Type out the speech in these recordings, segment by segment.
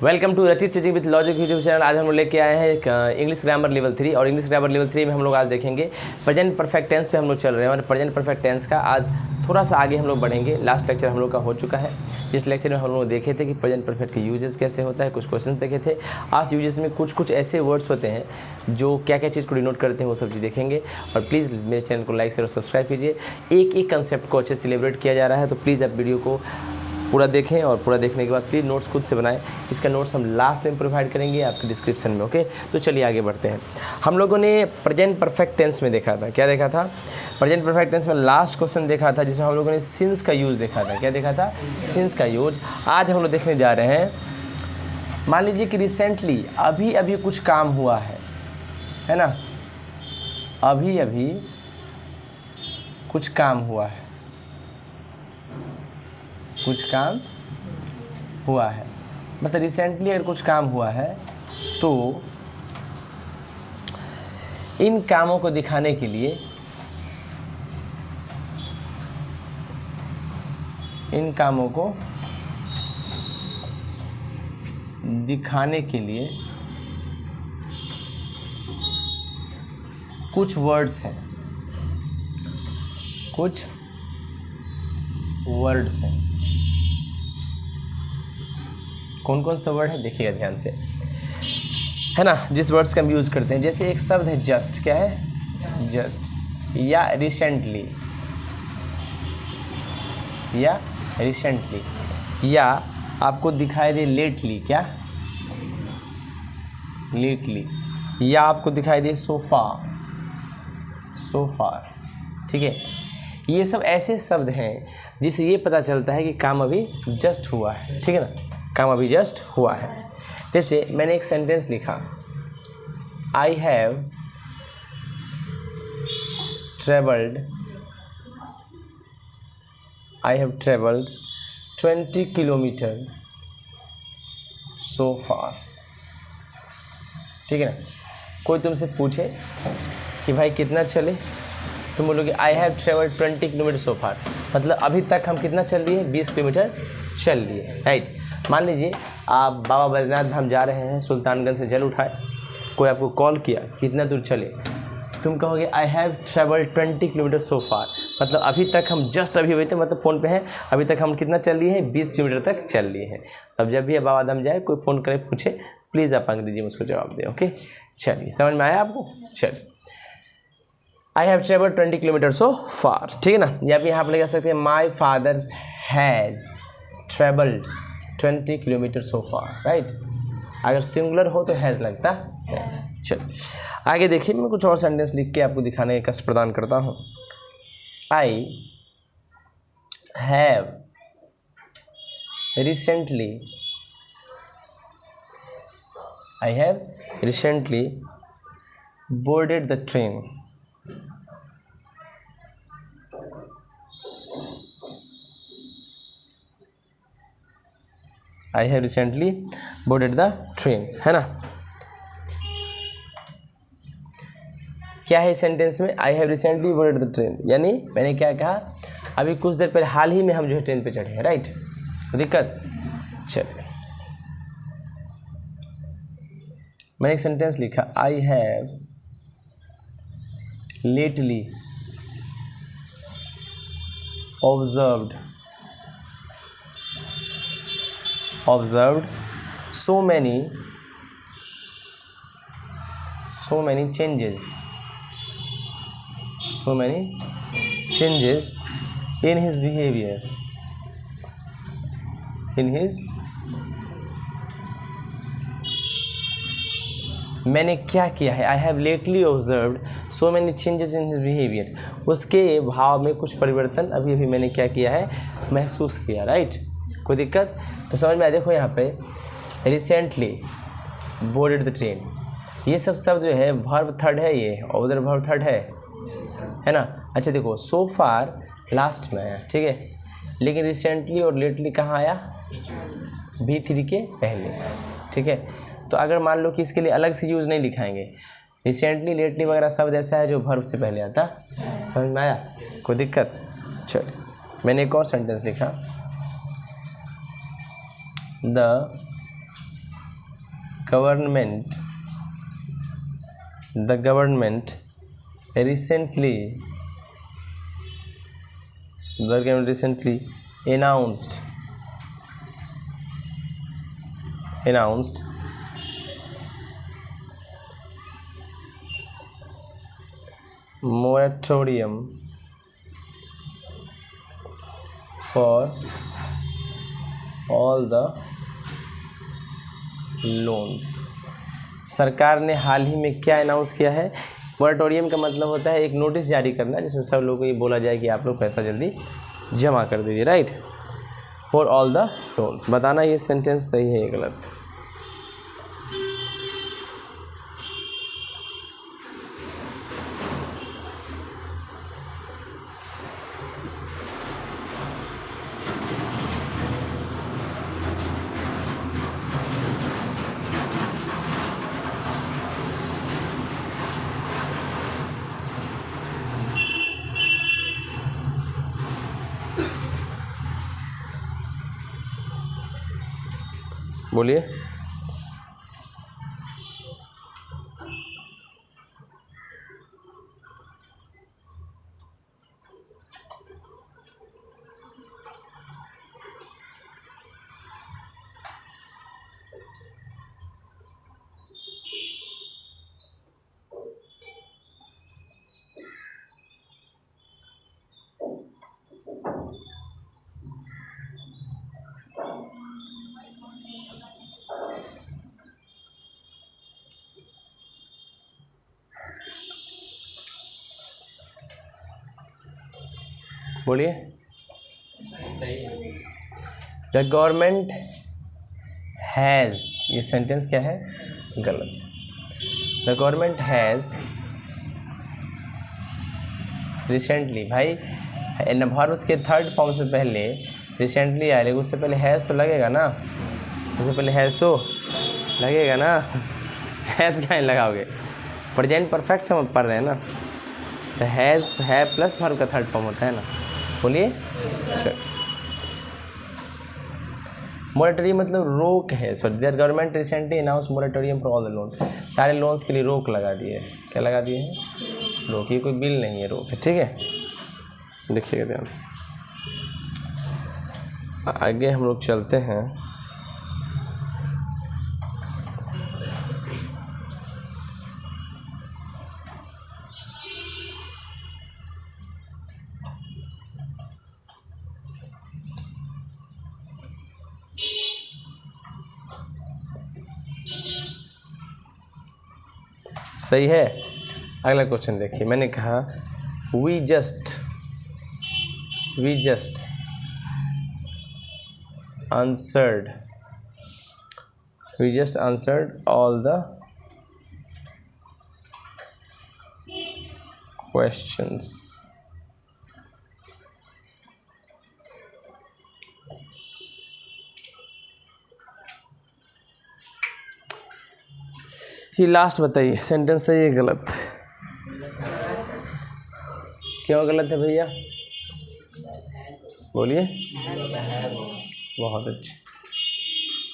Welcome to रचित teaching with logic YouTube channel. आज हम लोग लेके आए हैं इंग्लिश ग्रामर लेवल 3 और इंग्लिश ग्रामर लेवल 3 में हम लोग आज देखेंगे प्रेजेंट परफेक्ट टेंस पे हम लोग चल रहे हैं और प्रेजेंट परफेक्ट टेंस का आज थोड़ा सा आगे हम लोग बढ़ेंगे। लास्ट लेक्चर हम लोग का हो चुका है, जिस लेक्चर में हम लोग देखे थे कि प्रेजेंट परफेक्ट के यूजेस कैसे होता है, कुछ क्वेश्चन देखे थे। आज यूजेस में कुछ ऐसे वर्ड्स होते हैं जो क्या क्या चीज़ को डिनोट करते हैं, वो सब चीज़ देखेंगे। और प्लीज़ मेरे चैनल को लाइक शेयर और सब्सक्राइब कीजिए। एक एक कंसेप्ट को अच्छे से सेलिब्रेट किया जा रहा है, तो प्लीज़ आप वीडियो को पूरा देखें और पूरा देखने के बाद प्लीज़ नोट्स खुद से बनाएं। इसका नोट्स हम लास्ट में प्रोवाइड करेंगे आपके डिस्क्रिप्शन में। ओके, तो चलिए आगे बढ़ते हैं। हम लोगों ने प्रेजेंट परफेक्ट टेंस में देखा था, क्या देखा था? प्रेजेंट परफेक्ट टेंस में लास्ट क्वेश्चन देखा था जिसमें हम लोगों ने सिंस का यूज़ देखा था। क्या देखा था? सिंस का यूज। आज हम लोग देखने जा रहे हैं, मान लीजिए कि रिसेंटली अभी अभी कुछ काम हुआ है ना, अभी अभी कुछ काम हुआ है, कुछ काम हुआ है, मतलब रिसेंटली अगर कुछ काम हुआ है तो इन कामों को दिखाने के लिए, इन कामों को दिखाने के लिए कुछ वर्ड्स हैं, कुछ वर्ड्स हैं। कौन कौन सा वर्ड है देखिएगा ध्यान से, है ना, जिस वर्ड्स का हम यूज़ करते हैं। जैसे एक शब्द है जस्ट, क्या है? जस्ट, या रिसेंटली, या रिसेंटली, या आपको दिखाई दे लेटली, क्या? लेटली, या आपको दिखाई दे सोफा, सोफार। ठीक है, ये सब ऐसे शब्द हैं जिससे ये पता चलता है कि काम अभी जस्ट हुआ है। ठीक है ना, काम अभी जस्ट हुआ है। जैसे मैंने एक सेंटेंस लिखा, I have travelled 20 kilometre so far. ठीक है ना, कोई तुमसे पूछे कि भाई कितना चले, तुम बोलोगे I have travelled 20 kilometre so far, मतलब अभी तक हम कितना चल लिए? 20 किलोमीटर चल लिए, राइट। मान लीजिए आप बाबा बैजनाथ धाम जा रहे हैं, सुल्तानगंज से जल उठाए, कोई आपको कॉल किया कितना दूर चले, तुम कहोगे I have travelled 20 kilometre so far, मतलब अभी तक हम जस्ट अभी हुए थे, मतलब फ़ोन पे हैं, अभी तक हम कितना चल लिए हैं? 20 किलोमीटर तक चल लिए हैं। तब जब भी बाबा धाम जाए, कोई फ़ोन करे पूछे, प्लीज़ आप अंग्रेजी में उसको जवाब दें। ओके, चलिए, समझ में आया आपको? चलिए, I have travelled 20 kilometre so far. ठीक है ना, या फिर यहाँ पर लगा सकते हैं my father has travelled 20 kilometre so far, right. अगर सिंगुलर हो तो हैज़ लगता है। चलो आगे देखिए, मैं कुछ और सेंटेंस लिख के आपको दिखाने का कष्ट प्रदान करता हूँ। I have recently boarded the train. I have recently boarded the train, है ना। क्या है सेंटेंस में? I have recently boarded the train, यानी मैंने क्या कहा? अभी कुछ देर पहले, हाल ही में हम जो है ट्रेन पे चढ़े हैं, राइट। दिक्कत? चलिए, मैंने एक सेंटेंस लिखा, I have lately observed so many changes in his behavior, मैंने क्या किया है? I have lately observed so many changes in his behaviour, उसके भाव में कुछ परिवर्तन अभी अभी मैंने क्या किया है? महसूस किया, राइट। कोई दिक्कत? तो समझ में आया? देखो यहाँ पे रिसेंटली बोर्डेड द ट्रेन, ये सब शब्द जो है वर्ब थर्ड है, ये ऑब्जर्व वर्ब थर्ड है ना। अच्छा देखो, सो फार लास्ट में आया, ठीक है, लेकिन रिसेंटली और लेटली कहाँ आया? V3 के पहले। ठीक है, तो अगर मान लो कि इसके लिए अलग से यूज़ नहीं लिखाएंगे, रिसेंटली लेटली वगैरह शब्द ऐसा है जो वर्ब से पहले आता। समझ में आया? कोई दिक्कत? चलिए, मैंने एक और सेंटेंस लिखा, the government recently announced moratorium for all the loans। सरकार ने हाल ही में क्या अनाउंस किया है? मोरेटोरियम का मतलब होता है एक नोटिस जारी करना जिसमें सब लोगों को ये बोला जाए कि आप लोग पैसा जल्दी जमा कर दीजिए, right, for all the loans. बताना ये सेंटेंस सही है या गलत। बोलिए। बोलिए। द गवर्नमेंट हैज़, ये सेंटेंस क्या है? गलत। द गवर्नमेंट हैज़ रिसेंटली, भाई भारत के थर्ड फॉर्म से पहले रिसेंटली आए, लेकिन उससे पहले हैज़ तो लगेगा ना, उससे पहले हैज़ तो लगेगा ना। हैज़ क्या लगाओगे? प्रेजेंट परफेक्ट समझ पढ़ रहे हैं ना, तो हैज़ है प्लस वर्ब का थर्ड फॉर्म होता है ना। बोलिए। चल, मोरेटोरियम मतलब रोक है। So there government recently announce moratorium for all the loans. सारे लोन्स के लिए रोक लगा दिए। क्या लगा दिए हैं? रोक। ये कोई बिल नहीं है, रोक है, ठीक है। देखिएगा ध्यान से, आगे हम लोग चलते हैं। सही है। अगला क्वेश्चन देखिए, मैंने कहा we just answered all the questions। ये लास्ट बताइए, सेंटेंस सही है गलत? क्यों गलत है भैया? बोलिए। बहुत अच्छे।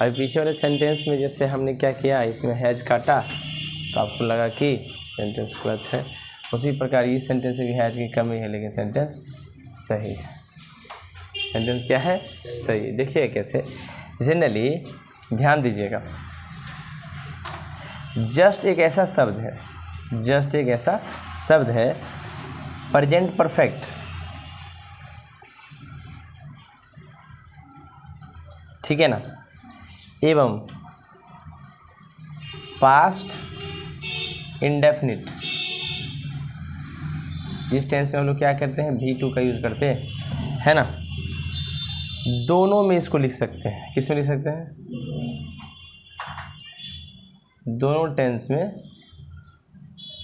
अभी पीछे वाले सेंटेंस में जैसे हमने क्या किया, इसमें हैज काटा तो आपको लगा कि सेंटेंस गलत है, उसी प्रकार ये सेंटेंस में भी हैज की कमी है, लेकिन सेंटेंस सही है। सेंटेंस क्या है? सही है। देखिए कैसे, जनरली ध्यान दीजिएगा, जस्ट एक ऐसा शब्द है प्रेजेंट परफेक्ट, ठीक है ना, एवं पास्ट इंडेफिनिट। जिस टेंस में हम लोग क्या करते हैं, V2 का यूज़ करते हैं, है ना। दोनों में इसको लिख सकते हैं। किस में लिख सकते हैं? दोनों टेंस में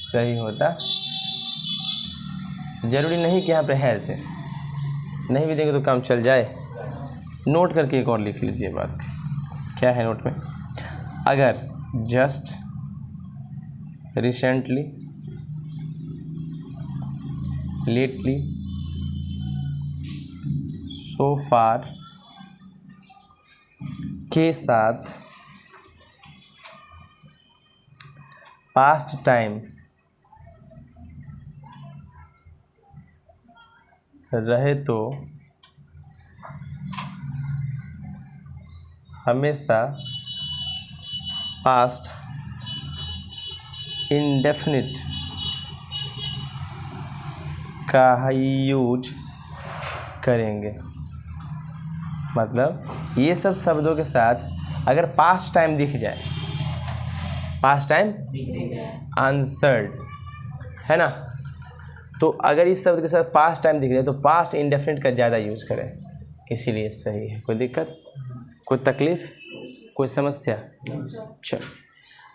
सही होता। जरूरी नहीं कि यहाँ पे हैज दे, नहीं भी देंगे तो काम चल जाए। नोट करके एक और लिख लीजिए बात। क्या है नोट में? अगर जस्ट रिसेंटली, लेटली, सो फार के साथ पास्ट टाइम रहे तो हमेशा पास्ट इंडेफिनिट का यूज करेंगे। मतलब ये सब शब्दों के साथ अगर पास्ट टाइम दिख जाए, पास्ट टाइम आंसर्ड है ना, तो अगर इस शब्द के साथ पास्ट टाइम दिख जाए तो पास्ट इंडेफिनिट का ज़्यादा यूज करें, इसीलिए सही है। कोई दिक्कत, कोई तकलीफ, कोई समस्या? चलो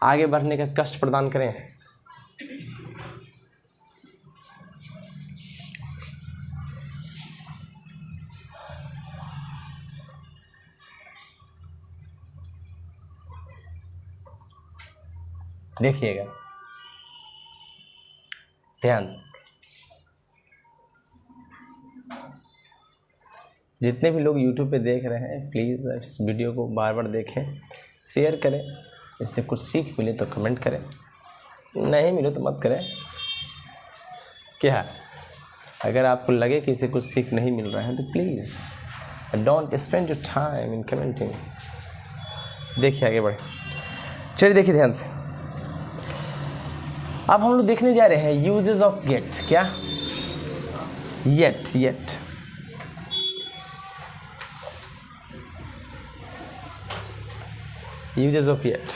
आगे बढ़ने का कष्ट प्रदान करें। देखिएगा ध्यान से, जितने भी लोग YouTube पे देख रहे हैं प्लीज़ इस वीडियो को बार बार देखें, शेयर करें, इससे कुछ सीख मिले तो कमेंट करें, नहीं मिले तो मत करें। क्या अगर आपको लगे कि इससे कुछ सीख नहीं मिल रहा है तो please don't spend your time in commenting. देखिए आगे बढ़े, चलिए देखिए ध्यान से। अब हम लोग देखने जा रहे हैं यूजेस ऑफ गेट। क्या? येट यूजेस ऑफ येट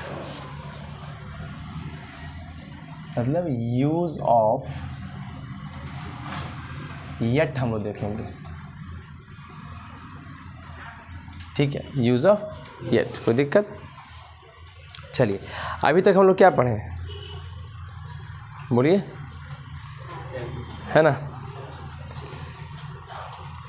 मतलब यूज ऑफ येट हम लोग देखेंगे। ठीक है, यूज ऑफ येट, कोई दिक्कत? चलिए अभी तक हम लोग क्या पढ़े हैं, बोलिए, है ना?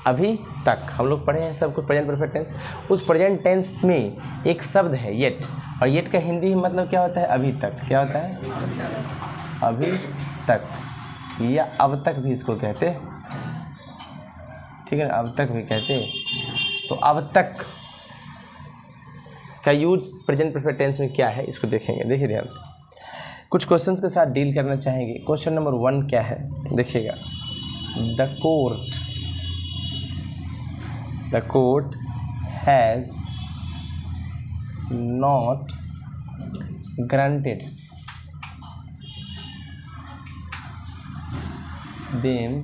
अभी तक हम लोग पढ़े हैं सब कुछ प्रेजेंट परफेक्ट टेंस। उस प्रेजेंट टेंस में एक शब्द है येट, और येट का हिंदी मतलब क्या होता है? अभी तक। क्या होता है? अभी तक, या अब तक भी इसको कहते, ठीक है ना, अब तक भी कहते। तो अब तक का यूज प्रेजेंट परफेक्ट टेंस में क्या है इसको देखेंगे। देखिए ध्यान से, कुछ क्वेश्चंस के साथ डील करना चाहेंगे। क्वेश्चन नंबर 1 क्या है, देखिएगा। The court has not granted them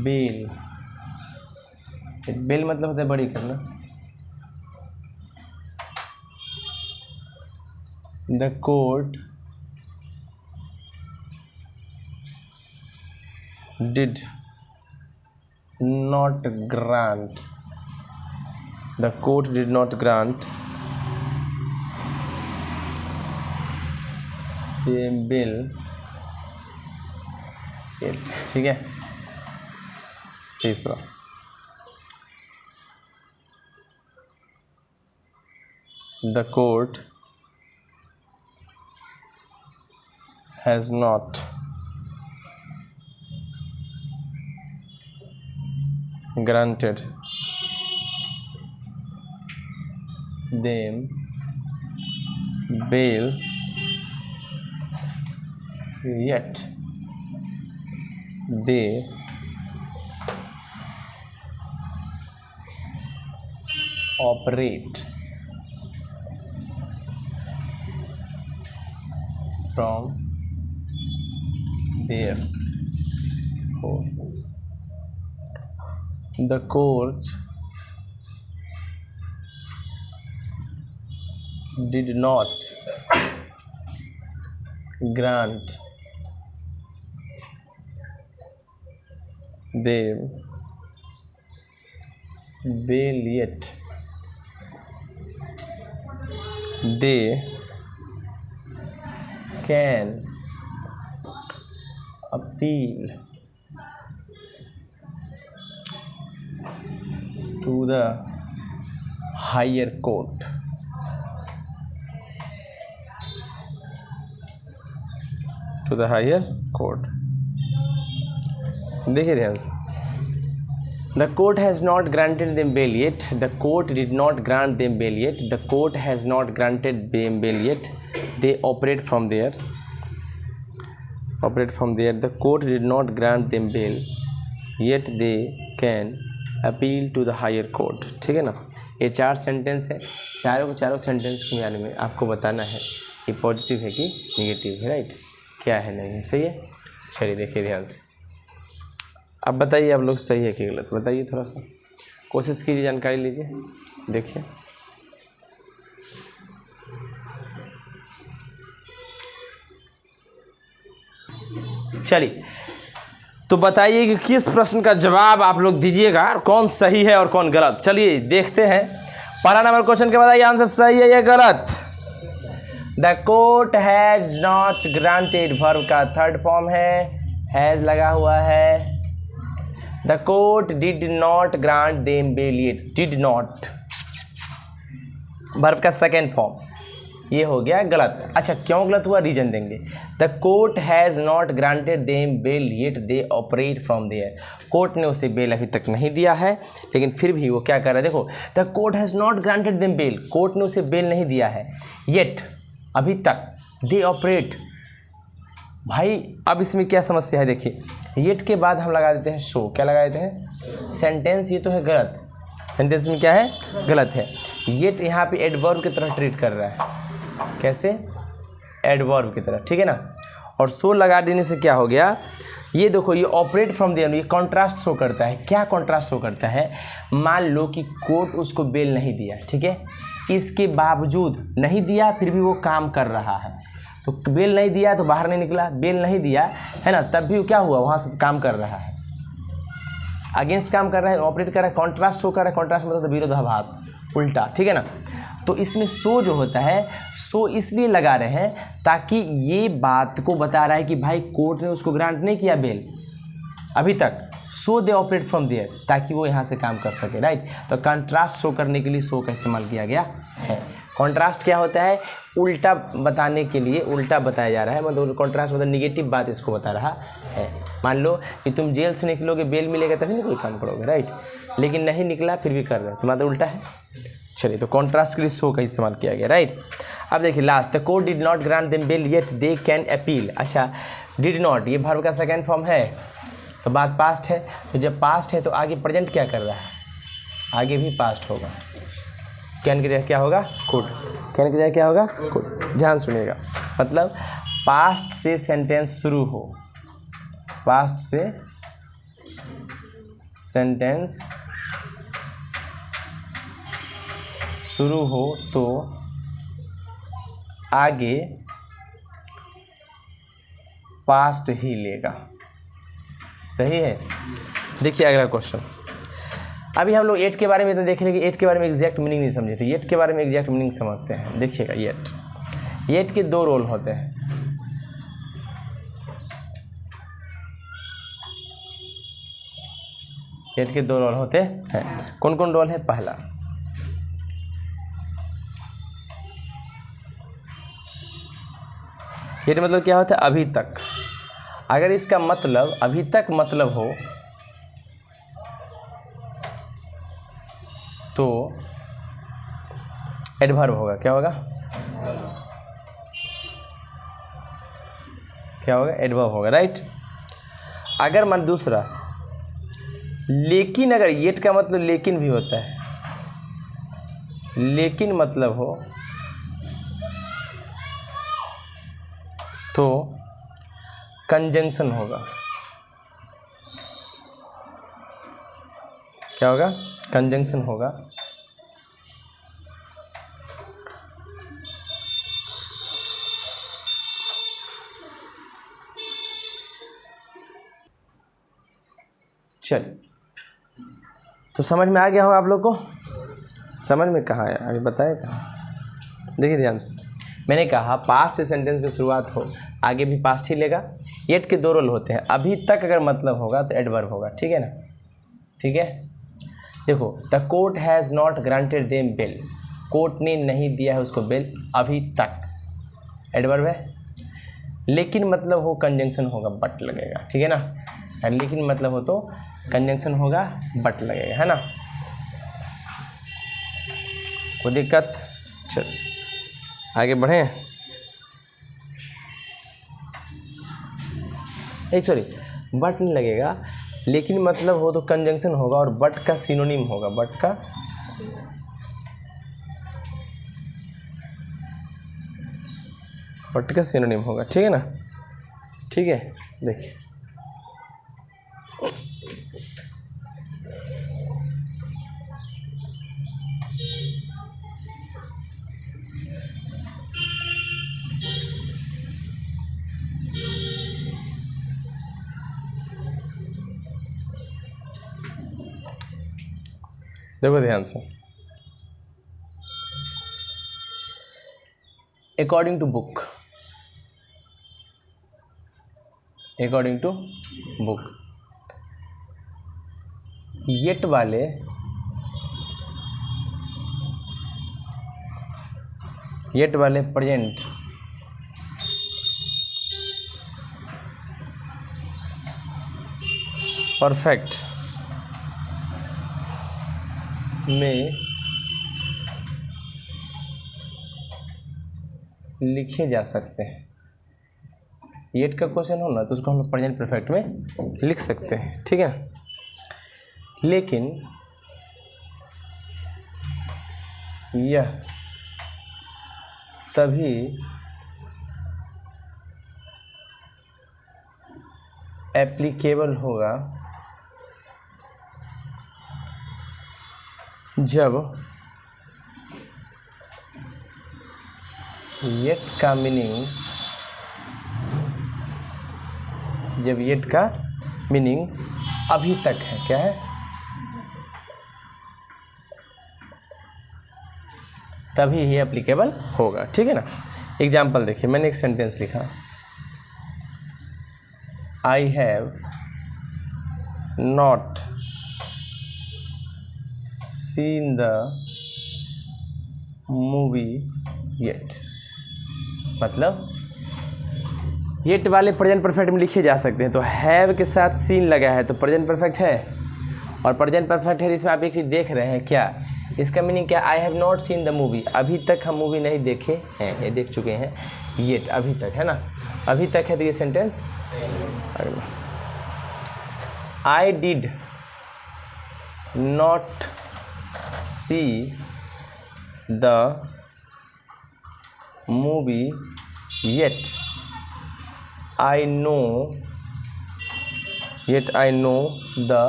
bail. Bail मतलब होता है बड़ी करना। The court did not grant. The court did not grant a bill. ठीक है। तीसरा, the court has not granted them bail yet they operate from their court. The court did not grant them bail yet they can appeal to the higher court. To the higher court. देखिए ध्यान से, The court has not granted them bail yet. The court did not grant them bail yet. The court has not granted them bail yet. They operate from there. The court did not grant them bail yet. They can appeal to the higher court. ठीक है ना, ये 4 sentence है। चारों sentence के बारे में आपको बताना है ये पॉजिटिव है कि निगेटिव है, राइट, क्या है नहीं है, सही है। चलिए देखिए ध्यान से, अब बताइए आप लोग सही है कि गलत, बताइए, थोड़ा सा कोशिश कीजिए, जानकारी लीजिए, देखिए। चलिए तो बताइए कि किस प्रश्न का जवाब आप लोग दीजिएगा, कौन सही है और कौन गलत। चलिए देखते हैं। पहला नंबर क्वेश्चन के बताइए आंसर सही है या गलत। The court has not granted, verb का थर्ड फॉर्म है, हैज लगा हुआ है। The court did not grant them bail yet, did not verb का सेकेंड फॉर्म, ये हो गया गलत। अच्छा क्यों गलत हुआ, रीजन देंगे। The court has not granted them bail yet they operate from there, court ने उसे बेल अभी तक नहीं दिया है, लेकिन फिर भी वो क्या कर रहा है, देखो, the court has not granted them bail, court ने उसे बेल नहीं दिया है, येट अभी तक, दे ऑपरेट। भाई अब इसमें क्या समस्या है, देखिए, येट के बाद हम लगा देते हैं शो, क्या लगा देते हैं, सेंटेंस, ये तो है गलत, सेंटेंस में क्या है, गलत है। येट यहाँ पे एडवर्ब की तरह ट्रीट कर रहा है, कैसे, एडवर्ब की तरह, ठीक है ना। और शो लगा देने से क्या हो गया, ये देखो, ये ऑपरेट फ्रॉम देयर, ये कॉन्ट्रास्ट शो करता है। क्या कॉन्ट्रास्ट शो करता है, मान लो कि कोर्ट उसको बेल नहीं दिया, ठीक है, इसके बावजूद नहीं दिया, फिर भी वो काम कर रहा है। तो बेल नहीं दिया तो बाहर नहीं निकला, बेल नहीं दिया है ना, तब भी क्या हुआ, वहाँ से काम कर रहा है, अगेंस्ट काम कर रहा है, ऑपरेट कर रहा है, कॉन्ट्रास्ट शो कर रहा है। कॉन्ट्रास्ट मतलब विरोधाभास, उल्टा, ठीक है ना। तो इसमें सो जो होता है, सो इसलिए लगा रहे हैं ताकि ये बात को बता रहा है कि भाई कोर्ट ने उसको ग्रांट नहीं किया बेल अभी तक, सो दे ऑपरेट फ्रॉम देयर, ताकि वो यहाँ से काम कर सके, राइट। तो कंट्रास्ट शो करने के लिए सो का इस्तेमाल किया गया है। कॉन्ट्रास्ट क्या होता है, उल्टा बताने के लिए, उल्टा बताया जा रहा है, मतलब कॉन्ट्रास्ट मतलब निगेटिव बात इसको बता रहा है। मान लो कि तुम जेल से निकलोगे, बेल मिलेगा तभी ना कोई काम करोगे, राइट, लेकिन नहीं निकला फिर भी कर रहे हो, तो मतलब उल्टा है। चलिए तो कॉन्ट्रास्ट के लिए सो का इस्तेमाल किया गया, राइट। अब देखिए last, the court did not grant them bail yet they can appeal. अच्छा, डिड नॉट ये वर्ब का सेकेंड फॉर्म है, तो बात पास्ट है, तो जब पास्ट है तो आगे प्रेजेंट क्या कर रहा है, आगे भी पास्ट होगा। कैन की जगह क्या होगा, कुड, कैन की जगह क्या होगा, कुड। ध्यान सुनिएगा, मतलब पास्ट से सेंटेंस शुरू हो, पास्ट से सेंटेंस शुरू हो तो आगे पास्ट ही लेगा, सही है। देखिए अगला क्वेश्चन, अभी हम लोग एट के बारे में तो देख रहे हैं कि एट के बारे में एग्जैक्ट मीनिंग नहीं समझे थे, एट के बारे में एग्जैक्ट मीनिंग समझते हैं। देखिएगा एट के 2 रोल होते हैं, एट के 2 रोल होते हैं। कौन कौन रोल है, पहला एट मतलब क्या होता है, अभी तक। अगर इसका मतलब अभी तक मतलब हो तो एडवर्ब होगा, क्या होगा, क्या होगा, एडवर्ब होगा, राइट। अगर मान दूसरा, लेकिन अगर येट का मतलब लेकिन भी होता है, लेकिन मतलब हो तो कंजंक्शन होगा, क्या होगा, कंजंक्शन होगा। चलिए तो समझ में आ गया हो आप लोग को, समझ में कहाँ है अभी बताए कहाँ। देखिए ध्यान से, मैंने कहा पास्ट से सेंटेंस की शुरुआत हो, आगे भी पास्ट ही लेगा। एट के 2 रोल होते हैं, अभी तक अगर मतलब होगा तो एडवर्ब होगा, ठीक है ना, ठीक है। देखो, the court has not granted them bail, court ने नहीं दिया है उसको बेल अभी तक, एडवर्ब है। लेकिन मतलब हो कंजंक्शन होगा, बट लगेगा, ठीक है ना। एंड लेकिन मतलब हो तो कंजंक्शन होगा, बट लगेगा, है ना। कोई दिक्कत? चल आगे बढ़ें। सॉरी, बट नहीं लगेगा, लेकिन मतलब हो तो कंजंक्शन होगा और बट का सिनोनिम होगा, बट का सिनोनिम होगा, ठीक है ना। ठीक है, देखिए देखो ध्यान से, according to book, according to book, yet वाले प्रेजेंट परफेक्ट में लिखे जा सकते हैं। येट का क्वेश्चन हो ना तो उसको हम लोग प्रेजेंट परफेक्ट में लिख सकते हैं, ठीक है। लेकिन यह तभी एप्लीकेबल होगा जब येट का मीनिंग अभी तक है, क्या है, तभी ही एप्लीकेबल होगा, ठीक है ना। एग्जाम्पल देखिए, मैंने एक सेंटेंस लिखा, I have not seen the movie yet. मतलब येट वाले प्रेजेंट परफेक्ट में लिखे जा सकते हैं, तो हैव के साथ सीन लगा है तो प्रेजेंट परफेक्ट है, और प्रेजेंट परफेक्ट है जिसमें आप एक चीज़ देख रहे हैं, क्या इसका मीनिंग क्या, I have not seen the movie, अभी तक हम मूवी नहीं देखे हैं, ये देख चुके हैं, येट अभी तक, है ना, अभी तक है, तो ये sentence I did not see the movie yet, I know the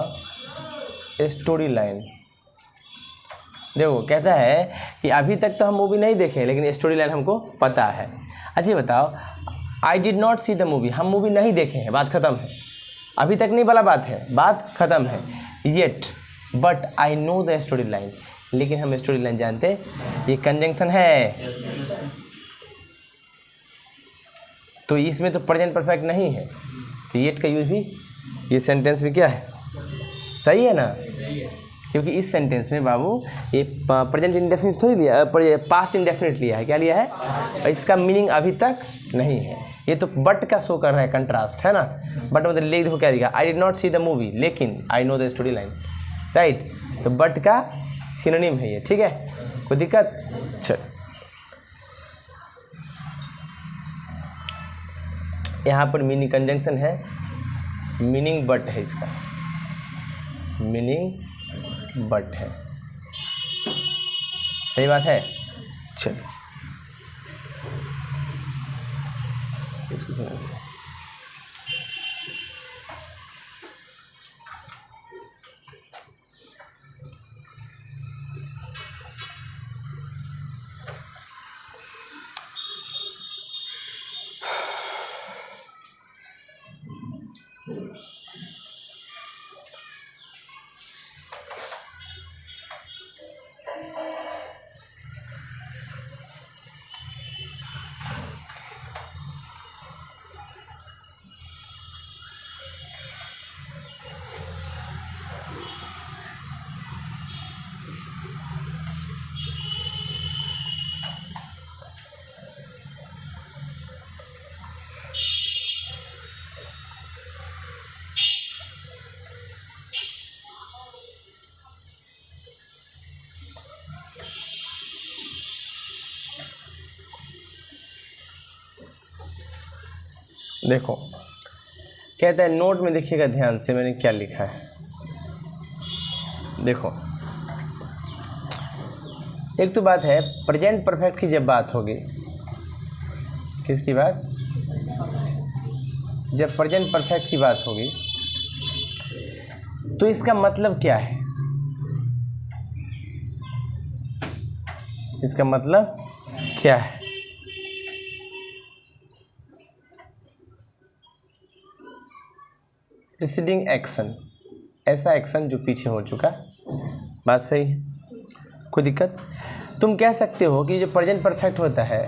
story line। देखो कहता है कि अभी तक तो हम मूवी नहीं देखे लेकिन स्टोरी लाइन हमको पता है। अच्छा बताओ, आई did not see the movie, हम मूवी नहीं देखे हैं, बात खत्म है, अभी तक नहीं वाला बात है, बात खत्म है। Yet but I know the story line, लेकिन हम स्टोरी लाइन जानते, ये कंजंक्शन है, तो इसमें तो प्रेजेंट परफेक्ट नहीं है, तो येट का यूज भी ये सेंटेंस में क्या है, सही है ना। क्योंकि इस सेंटेंस में बाबू ये प्रेजेंट इंडेफिनिट थोड़ी लिया, पास्ट इंडेफिनिट लिया है, क्या लिया है, और इसका मीनिंग अभी तक नहीं है, ये तो बट का शो कर रहा है, कंट्रास्ट है ना। बट मतलब ले देखो क्या दिखा, I did not see the movie लेकिन I know the story line, right, तो बट का सिनोनिम है ये, ठीक है, कोई दिक्कत। चल यहाँ पर मीनिंग कंजंक्शन है, मीनिंग बट है, इसका मीनिंग बट है, सही बात है। चलिए इसको सुनिए, देखो कहता है नोट में देखिएगा ध्यान से मैंने क्या लिखा है। देखो एक तो बात है प्रेजेंट परफेक्ट की जब बात होगी, किसकी बात, जब प्रेजेंट परफेक्ट की बात होगी तो इसका मतलब क्या है, इसका मतलब क्या है। प्रीसीडिंग एक्शन, ऐसा एक्शन जो पीछे हो चुका, बात सही है, कोई दिक्कत। तुम कह सकते हो कि जो प्रेजेंट परफेक्ट होता है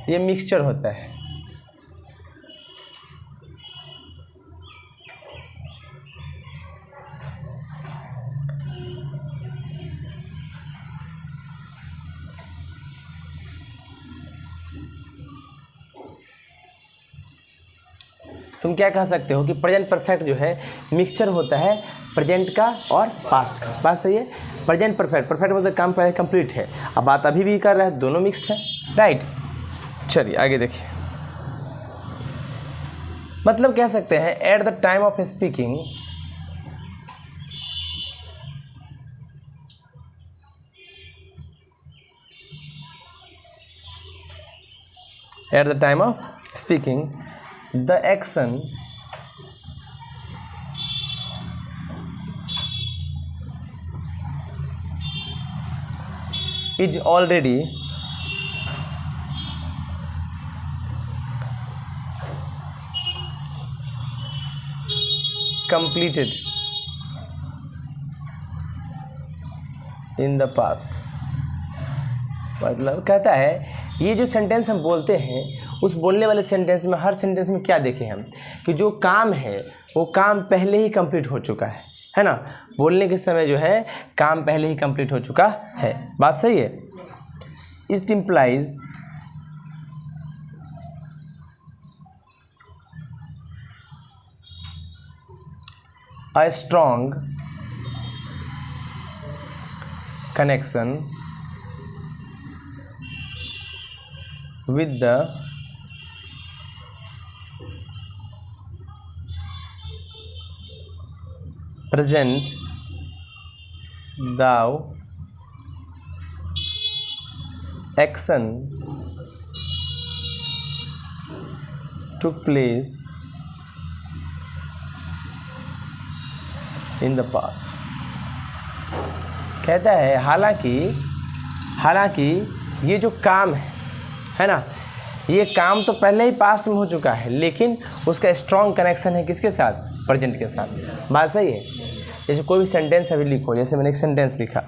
ये मिक्सचर होता है। तुम क्या कह सकते हो कि प्रेजेंट परफेक्ट जो है मिक्सचर होता है प्रेजेंट का और पास्ट का, बात सही है। प्रेजेंट परफेक्ट, परफेक्ट मतलब काम पहले कंप्लीट है, अब बात अभी भी कर रहा है, दोनों मिक्स्ड है, राइट। चलिए आगे देखिए, मतलब कह सकते हैं at the time of speaking at the time of speaking the action is already completed in the past। मतलब कहता है ये जो सेंटेंस हम बोलते हैं उस बोलने वाले सेंटेंस में, हर सेंटेंस में क्या देखें हम कि जो काम है वो काम पहले ही कंप्लीट हो चुका है ना। बोलने के समय जो है काम पहले ही कंप्लीट हो चुका है, बात सही है। It implies a strong connection with the present thou action took place in the past। कहता है हालांकि ये जो काम है ना, ये काम तो पहले ही पास्ट में हो चुका है, लेकिन उसका स्ट्रॉन्ग कनेक्शन है किसके साथ, प्रेजेंट के साथ, बात सही है। जैसे कोई भी सेंटेंस अभी लिखो, जैसे मैंने एक सेंटेंस लिखा,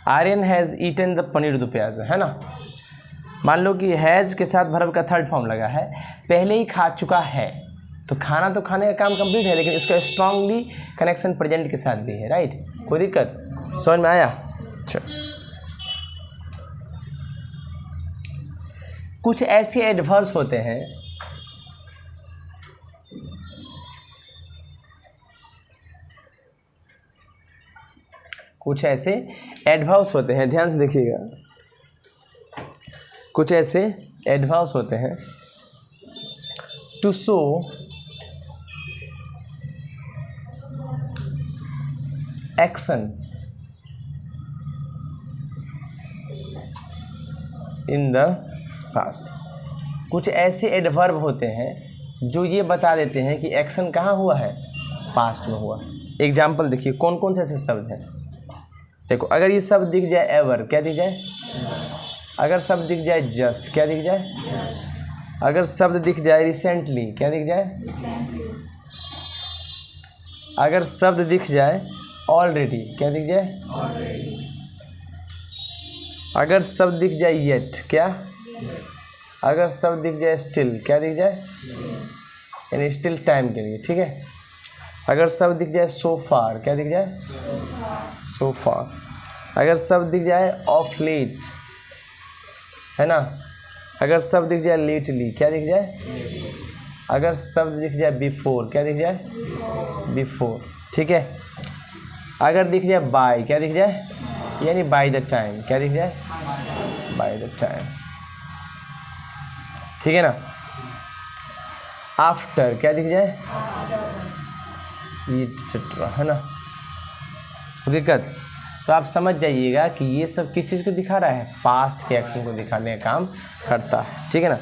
Aryan has eaten the paneer दो प्याज, है ना। मान लो कि हैज़ के साथ वर्ब का थर्ड फॉर्म लगा है, पहले ही खा चुका है, तो खाना तो खाने का काम कंप्लीट है, लेकिन इसका स्ट्रांगली कनेक्शन प्रेजेंट के साथ भी है, राइट। कोई दिक्कत, समझ में आया। चलो, कुछ ऐसे एडवर्ब्स होते हैं ध्यान से देखिएगा, कुछ ऐसे एडवर्ब्स होते हैं to show action in the past. कुछ ऐसे एडवर्ब होते हैं जो ये बता देते हैं कि एक्शन कहाँ हुआ है, पास्ट में हुआ। एग्जाम्पल देखिए, कौन कौन से ऐसे शब्द हैं। देखो, अगर ये शब्द दिख जाए एवर, क्या दिख जाए, अगर शब्द दिख जाए जस्ट, क्या दिख जाए, अगर शब्द दिख जाए रिसेंटली, क्या दिख जाए, अगर शब्द दिख जाए ऑलरेडी, क्या दिख जाए, अगर शब्द दिख जाए येट, क्या, अगर शब्द दिख जाए स्टिल, क्या दिख जाए, यानी स्टिल टाइम के लिए, ठीक है। अगर शब्द दिख जाए सो फार, क्या दिख जाए, सो फार। अगर शब्द दिख जाए ऑफ लेट, है ना, अगर शब्द दिख जाए लेटली, क्या दिख जाए, अगर शब्द दिख जाए बिफोर, क्या दिख जाए, बिफोर, ठीक है। अगर दिख जाए बाय, क्या दिख जाए, यानी बाय द टाइम, क्या दिख जाए, बाय द टाइम, ठीक है ना। आफ्टर क्या दिख जाए, एटसेट्रा, है ना, दिक्कत। तो आप समझ जाइएगा कि ये सब किस चीज़ को दिखा रहा है, पास्ट के एक्शन को दिखाने का काम करता है, ठीक है ना।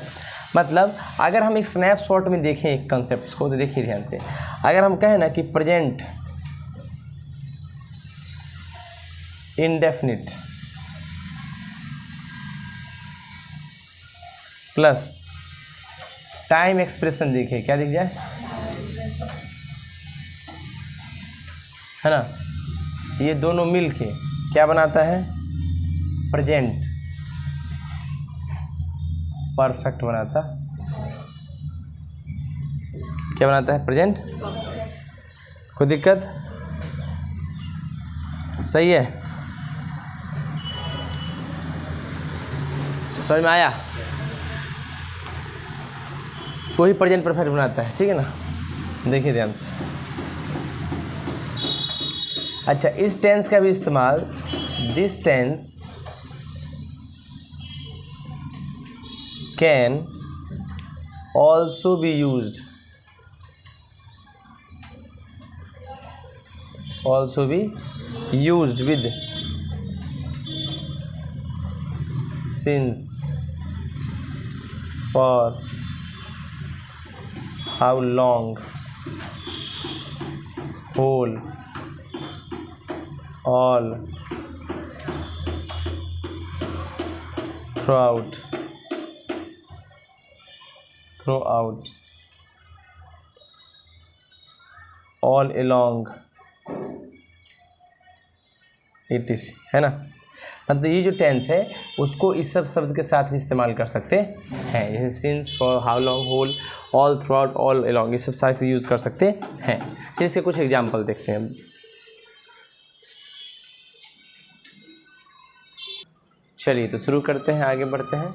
मतलब अगर हम एक स्नैपशॉट में देखें एक कंसेप्ट को, तो देखिए ध्यान से, अगर हम कहें ना कि present indefinite plus time expression, देखिए क्या दिख जाए, है ना, ये दोनों मिलके क्या बनाता है, प्रेजेंट परफेक्ट बनाता, क्या बनाता है, प्रेजेंट। कोई दिक्कत, सही है, समझ में आया। कोई प्रेजेंट परफेक्ट बनाता है, ठीक है ना, देखिए ध्यान से। अच्छा, इस टेंस का भी इस्तेमाल, this tense can also be used, also be used with since, for, how long, whole, all, throughout, all along, it is, है ना। मतलब ये जो टेंस है उसको इस सब शब्द के साथ भी इस्तेमाल कर सकते हैं, जैसे since, for, how long, whole, all, throughout, all along, ये सब सारे यूज़ कर सकते हैं। फिर इसके कुछ एग्जाम्पल देखते हैं। चलिए तो शुरू करते हैं, आगे बढ़ते हैं।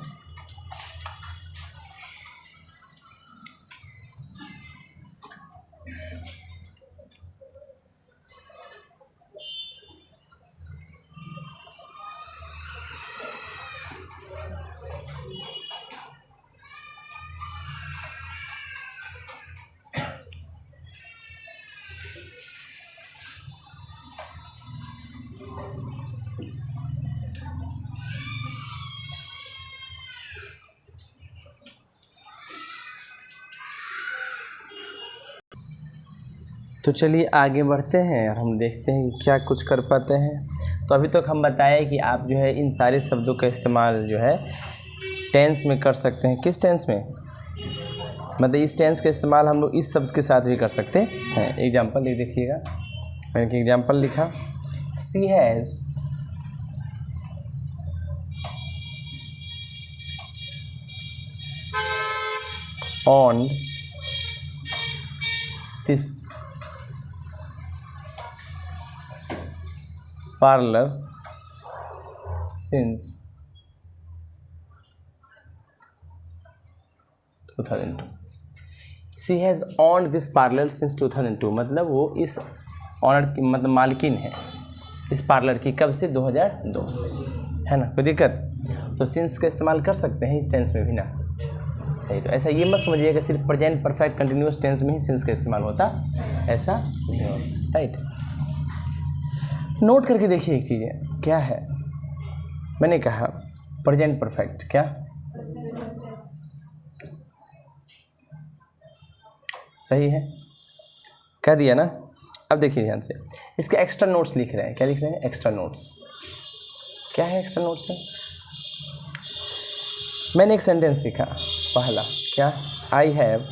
तो चलिए आगे बढ़ते हैं और हम देखते हैं कि क्या कुछ कर पाते हैं। तो अभी तक हम बताए कि आप जो है इन सारे शब्दों का इस्तेमाल जो है टेंस में कर सकते हैं। किस टेंस में, मतलब इस टेंस का इस्तेमाल हम लोग इस शब्द के साथ भी कर सकते हैं। एग्जाम्पल ये देखिएगा, मैंने एग्जाम्पल लिखा, she has on this parlor since 2002। She has owned this parlor since 2002, मतलब वो इस ऑनर की मतलब मालकिन है इस पार्लर की, कब से, 2002 से, है ना। कोई दिक्कत, तो सिंस का इस्तेमाल कर सकते हैं इस टेंस में भी ना। नहीं तो ऐसा ये मत समझिएगा सिर्फ प्रेजेंट परफेक्ट कंटिन्यूअस टेंस में ही सिंस का इस्तेमाल होता, ऐसा नहीं होता, राइट। नोट करके देखिए एक चीज़ है, क्या है, मैंने कहा प्रेजेंट परफेक्ट, क्या सही है, कह दिया ना। अब देखिए ध्यान से, इसके एक्स्ट्रा नोट्स लिख रहे हैं, क्या लिख रहे हैं, एक्स्ट्रा नोट्स। क्या है एक्स्ट्रा नोट्स में, मैंने एक सेंटेंस लिखा पहला, क्या, I have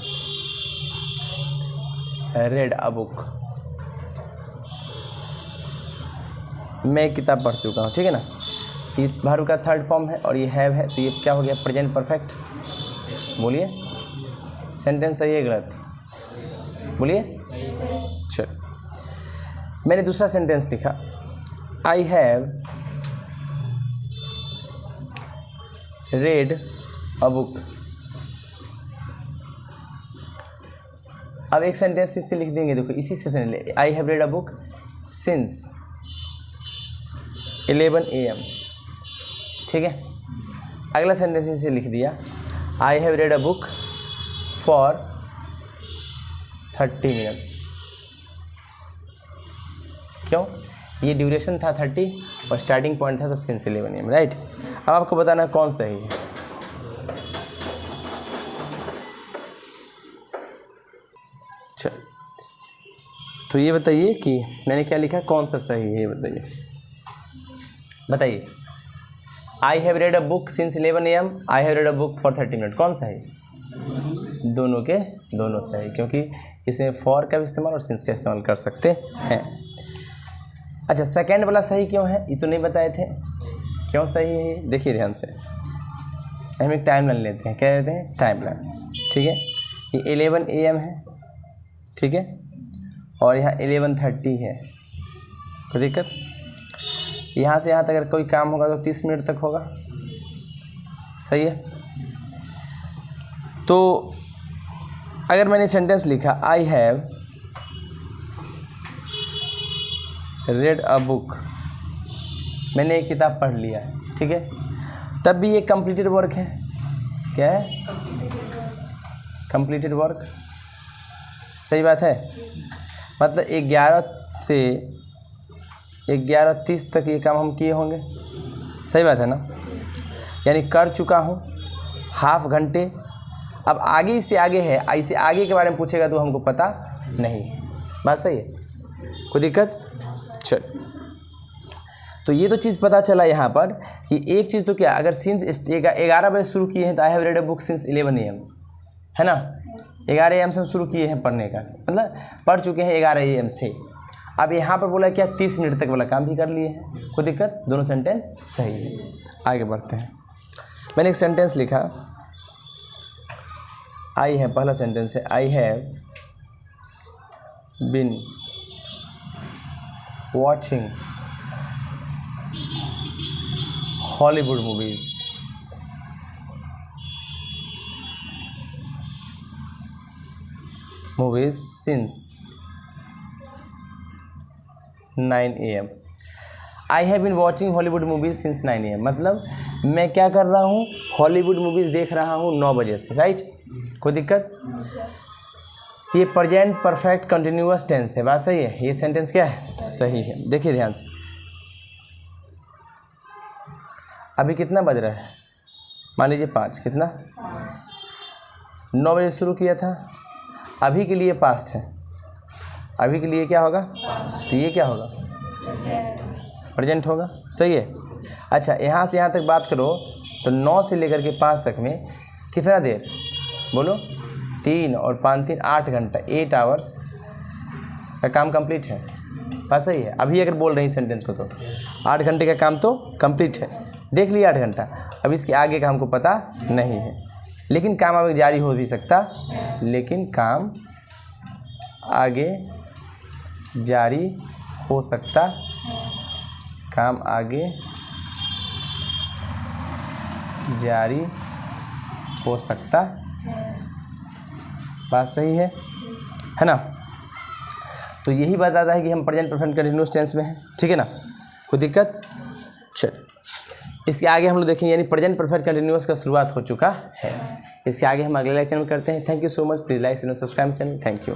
read a book, मैं एक किताब पढ़ चुका हूँ, ठीक है ना। ये वर्ब का थर्ड फॉर्म है और ये हैव है, तो ये क्या हो गया, प्रेजेंट परफेक्ट। बोलिए सेंटेंस सही है गलत, बोलिए। चल, मैंने दूसरा सेंटेंस लिखा, I have read a book. अब एक सेंटेंस इससे लिख देंगे, देखो इसी से, I have read a book since 11 AM। ठीक है, अगला सेंटेंस इसे लिख दिया, I have read a book for 30 minutes. क्यों? ये ड्यूरेशन था 30 और स्टार्टिंग पॉइंट था तो सिंस 11 AM, राइट। अब आपको बताना कौन सही है। चल, तो ये बताइए कि मैंने क्या लिखा, कौन सा सही है, ये बताइए। I have read a book since 11 AM, I have read a book for 30 minute, कौन सा है? दोनों के दोनों सही, क्योंकि इसमें फॉर का भी इस्तेमाल और सिंस का इस्तेमाल कर सकते हैं। अच्छा, सेकंड वाला सही क्यों है, ये तो नहीं बताए थे, क्यों सही है ये देखिए ध्यान से। हम एक टाइम लाइन लेते हैं, क्या लेते हैं? Time line. ठीक है, ये 11 AM है, ठीक है, और यहाँ 11:30 है। कोई दिक्कत? यहाँ से यहाँ तक अगर कोई काम होगा तो 30 मिनट तक होगा, सही है। तो अगर मैंने सेंटेंस लिखा I have read a book, मैंने एक किताब पढ़ लिया है, ठीक है, तब भी ये कंप्लीटेड वर्क है। क्या है? कंप्लीटेड वर्क, सही बात है। मतलब 11 से 11:30 तक ये काम हम किए होंगे, सही बात है ना, यानी कर चुका हूँ हाफ घंटे। अब आगे इससे आगे है, इससे आगे के बारे में पूछेगा तो हमको पता नहीं, बात सही है, कोई दिक्कत? चल, तो ये तो चीज़ पता चला यहाँ पर कि एक चीज़ तो क्या, अगर सिंस 11 बजे शुरू किए हैं तो I have read a book since 11 AM, है ना। 11 AM से हम शुरू किए हैं पढ़ने का, मतलब पढ़ चुके हैं 11 AM से। अब यहाँ पर बोला क्या, 30 मिनट तक वाला काम भी कर लिए हैं, कोई दिक्कत? दोनों सेंटेंस सही है। आगे बढ़ते हैं। मैंने एक सेंटेंस लिखा, आई है, पहला सेंटेंस है, I have been watching Hollywood movies since 9 AM। I have been watching Hollywood movies since 9 AM, मतलब मैं क्या कर रहा हूँ, हॉलीवुड मूवीज़ देख रहा हूँ 9 बजे से, राइट। कोई दिक्कत? ये प्रेजेंट परफेक्ट कंटिन्यूअस टेंस है, बात सही है। ये सेंटेंस क्या है? सही है। देखिए ध्यान से, अभी कितना बज रहा है, मान लीजिए 5, कितना? 9 बजे शुरू किया था, अभी के लिए पास्ट है, अभी के लिए क्या होगा? तो ये क्या होगा? प्रेजेंट होगा, सही है। अच्छा, यहाँ से यहाँ तक बात करो तो 9 से लेकर के 5 तक में कितना देर, बोलो? 3 और 5 3 8 घंटा, 8 आवर्स का काम कंप्लीट है, बात सही है। अभी अगर बोल रही सेंटेंस को तो 8 घंटे का काम तो कंप्लीट है, देख लिया 8 घंटा। अब इसके आगे का हमको पता नहीं है, लेकिन काम आगे जारी हो भी सकता, लेकिन काम आगे जारी हो सकता, काम आगे जारी हो सकता, बात सही है ना। तो यही बताता है कि हम प्रेजेंट परफेक्ट कंटिन्यूअस टेंस में हैं, ठीक है ना, कोई दिक्कत? चल, इसके आगे हम लोग देखेंगे, यानी प्रेजेंट परफेक्ट कंटिन्यूअस का शुरुआत हो चुका है। इसके आगे हम अगले लेक्चर में करते हैं। Thank you so much, please like and subscribe channel, thank you.